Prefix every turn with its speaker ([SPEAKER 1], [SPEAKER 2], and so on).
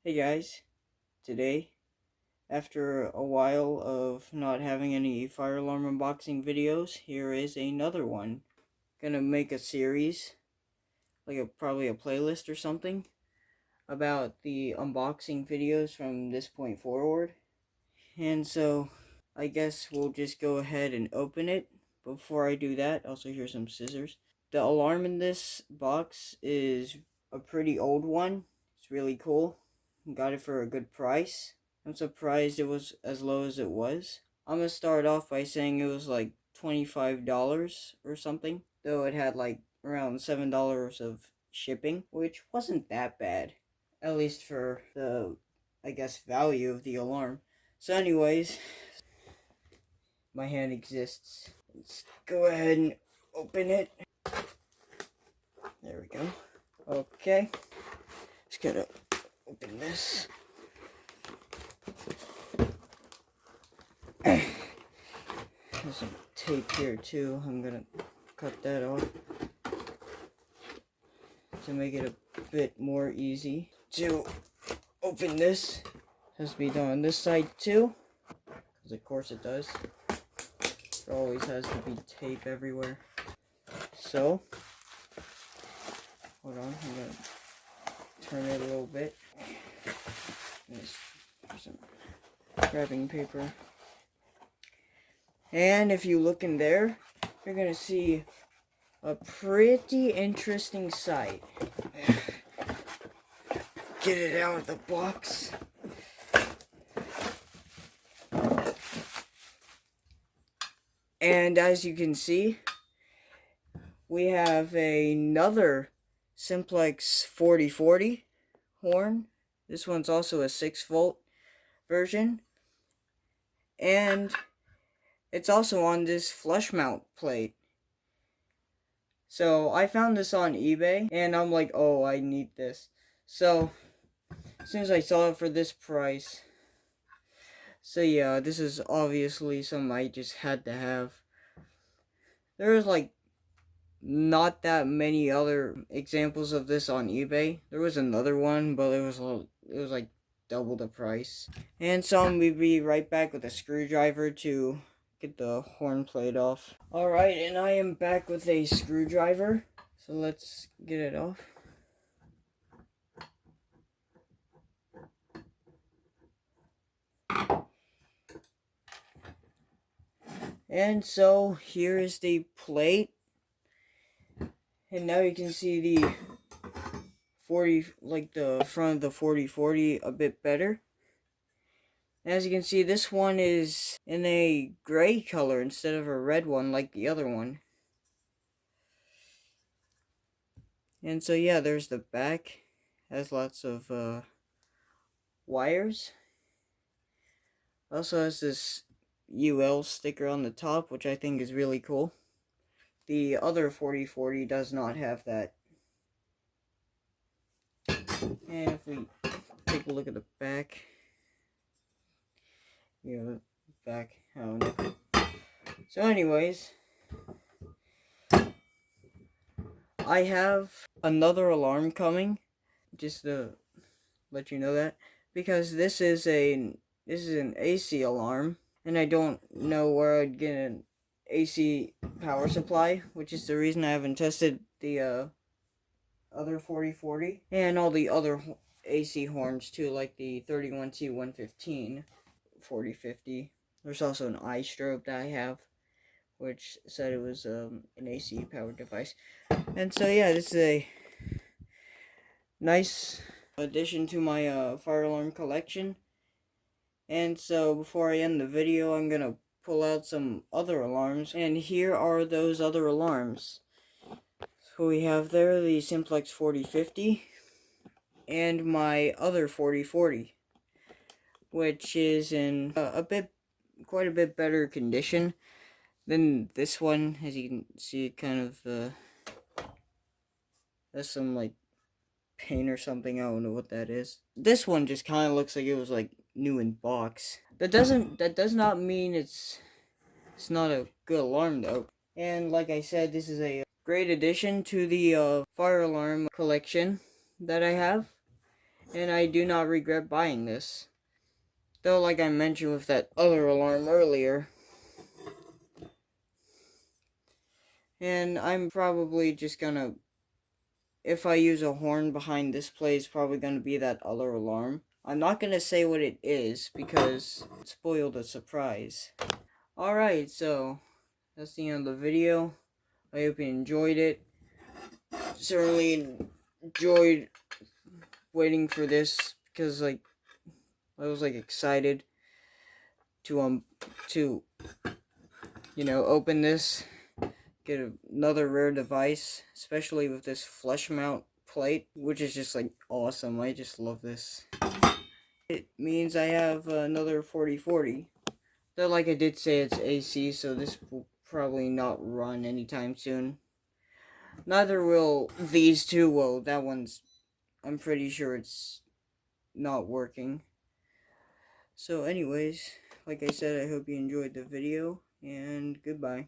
[SPEAKER 1] Hey guys, today, after a while of not having any fire alarm unboxing videos, here is another one. Gonna make a series, like probably a playlist or something, about the unboxing videos from this point forward. And so, I guess we'll just go ahead and open it. Before I do that, also here's some scissors. The alarm in this box is a pretty old one. It's really cool. Got it for a good price. I'm surprised it was as low as it was. I'm gonna start off by saying it was like $25 or something, though it had like around $7 of shipping, which wasn't that bad, at least for the, I guess, value of the alarm. So anyways, my hand exists. Let's go ahead and open it. There we go. Okay, just gonna open this. There's some tape here too. I'm gonna cut that off to make it a bit more easy to open this. Has to be done on this side too, because of course it does. There always has to be tape everywhere. So, hold on, I'm gonna turn it a little bit. There's some wrapping paper. And if you look in there, you're gonna see a pretty interesting sight. Get it out of the box. And as you can see, we have another Simplex 4040 horn. This one's also a 6-volt version. And it's also on this flush mount plate. So I found this on eBay and I'm like, oh, I need this. So as soon as I saw it for this price, so yeah, this is obviously something I just had to have. There was like not that many other examples of this on eBay. There was another one, but it was like double the price. And so I'm gonna be right back with a screwdriver to get the horn plate off. Alright, and I am back with a screwdriver. So let's get it off. And so here is the plate. And now you can see the 40, like the front of the 4040 a bit better. As you can see, this one is in a gray color instead of a red one like the other one. And so yeah, there's the back. Has lots of wires. Also has this UL sticker on the top, which I think is really cool. The other 4040 does not have that. And if we take a look at the back, you know, the back. So anyways, I have another alarm coming, just to let you know that, because this is an AC alarm, and I don't know where I'd get an AC power supply, which is the reason I haven't tested the other 4040 and all the other AC horns too, like the 31T115 4050. There's also an eye strobe that I have, which said it was an AC powered device. And so yeah, this is a nice addition to my fire alarm collection. And so before I end the video, I'm gonna pull out some other alarms, and here are those other alarms. So we have there the Simplex 4050 and my other 4040, which is in quite a bit better condition than this one. As you can see, kind of there's some like paint or something. I don't know what that is. This one just kind of looks like it was like new in box. That does not mean it's not a good alarm though. And like I said, this is a great addition to the fire alarm collection that I have. and I do not regret buying this. Though, like I mentioned with that other alarm earlier, and I'm probably just gonna, if I use a horn behind display, it's probably gonna be that other alarm. I'm not gonna say what it is because it spoiled the surprise. Alright, so that's the end of the video. I hope you enjoyed it. Certainly enjoyed waiting for this because I was excited to open this, get another rare device, especially with this flush mount plate, which is just awesome. I just love this. It means I have another 4040. Though, like I did say, it's AC, so this will probably not run anytime soon. Neither will these two. Well, that one's, I'm pretty sure it's not working. So anyways, like I said, I hope you enjoyed the video, and goodbye.